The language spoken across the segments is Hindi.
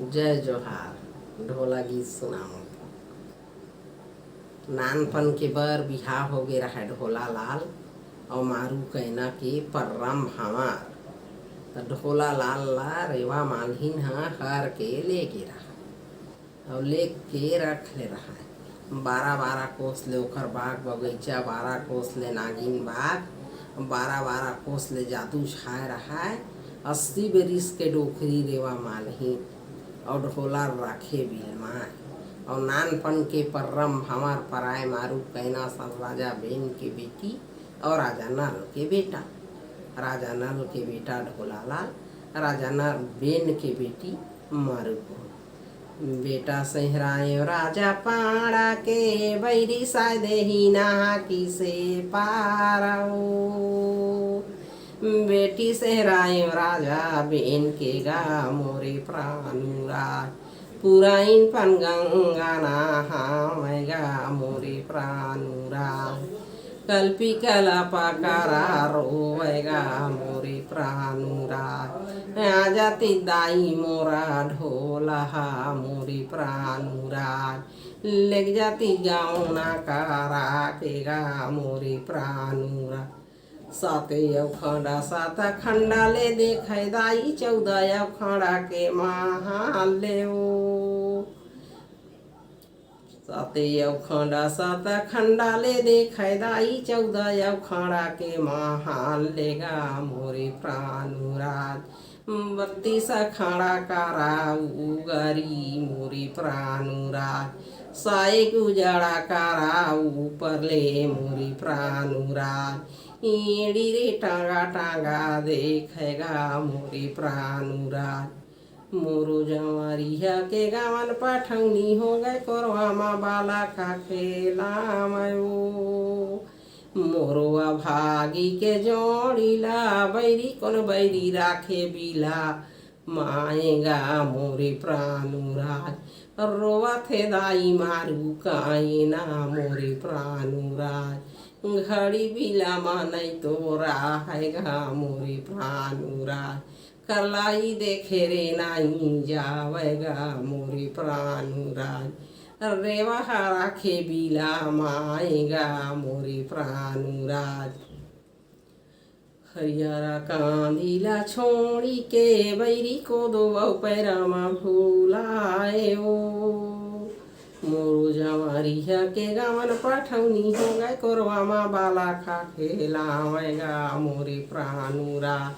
जय जोहार। ढोला गीत सुनाऊं। नानपन के बर बिहाव हो गे रहा ढोला लाल और मारू कहना के पर्रम हमार। तो ढोला लाल ला रेवा मालहीन हर के ले गे रहा और ले के रख ले रहा। 12-12 कोस ले ओखर बाग बगीचा, 12 कोस ले नागिन बाग, 12-12 कोस ले जादू छाए रहा है। 80 बरिस के डोकरी रेवा मालहीन और ढोला राखे बिलमाए और नानपन के पर्रम हमार पराए मारू कहना सन राजा बेन के बेटी और राजा नल के बेटा। राजा नल के बेटा ढोला लाल, राजा नल बेन के बेटी मारू को बेटा सहराए राजा पाड़ा के बैरी सादे ही नहा किसे पाराओ। बेटी सहराए राजा बेन के गा मोरे प्राणुराज, पुराइन पन गंगा नहावेगा मोरे प्राणुराज। कल्पी कला पकारा रोवेगा मोरे प्राणुराज। आजाती दाई मोरा ढोला मोरे प्राणुराज। लेग जाती गाँव ना कारा केगा मोरे प्राणुराज। साते अवखंडा सात खंडा ले देखे दाई 14 अवखंडा के महाल ले ओ। साते अवखंडा सात खंडा ले देखे दाई 14 अवखंडा के महाल लेगा मोरे प्राणुराज। 32 अखाड़ा कारा उगरी मोरे प्राणुराज। साए गुजारा कारा ऊपर ले मोरे प्राणुराज। ईड़ी रे टांगा टांगा देखेगा मोरे प्राणुराज। मोरो जंवरिया के गावन पठौनी हो गए कोरवा माँ बाला का खेला मयो। मोरो भागी के जोड़ीला बैरी कौन बैरी राखे बिला माएगा मोरे प्राणुराज। रोवा थे दाई मारू काए ना मोरे प्राणुराज। घड़ी बिला मानई तोरा हैगा मोरे प्राणुराज। कलाई देखे रे नाई जावेगा मोरे प्राणुराज। रेवा राखे बिला माएगा मोरे प्राणुराज। हरियारा कांदिला छोड़ी के बैरी को दो पैरा मा भूलाए ओ। मोरो जंवरिया के गावन पठौनी हो गए कोरवा माँ बाला खा खेलावेगा मोरे प्राणुराज।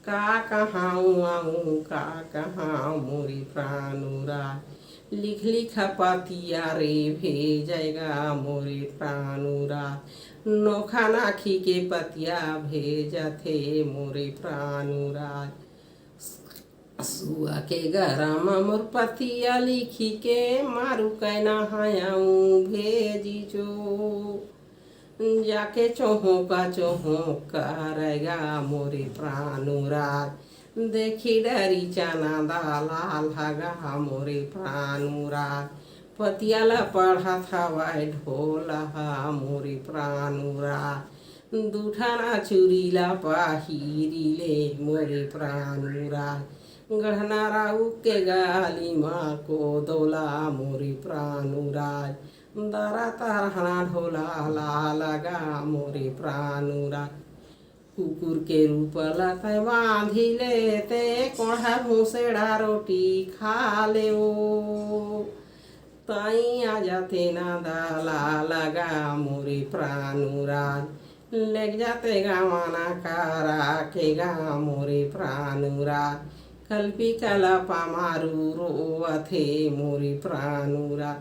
का कहाँ आऊँ का कहाँ मोरे प्राणुराज। लिख लिख पतिया रे भेजेगा मोरे प्राणुराज। नोखा नाखी के पतिया भेजथे मोरे प्राणुराज। सुआ के गरम मोर पतिया लिखी के मारू कहना हयाऊँ भेजी जो। जाके चोहों करेगा मोरे प्राणुराज। देखी डरी चना दालाल हगा मोरे प्राणुराज। पतियाला पढ़त हवाई ढोला मोरे प्राणुराज। दूठाना चूरीला पाहिरी ले मोरे प्राणुराज। गढ़ना राऊ के गाली माँ को दोला मोरे प्राणुराज। दरा तरहना ढोला ला लगा मोरे प्राणुराज। कुकुर के रूप लते बांधी लेते कोढ़ा भूसेड़ा रोटी खा ले ओ। ताई आ जाते ना दाला लगा मोरे प्राणुराज। लेग जाते गावाना कारा के गा मोरे प्राणुराज। कल्पी कला पामारू रोवथे मोरे प्राणुराज।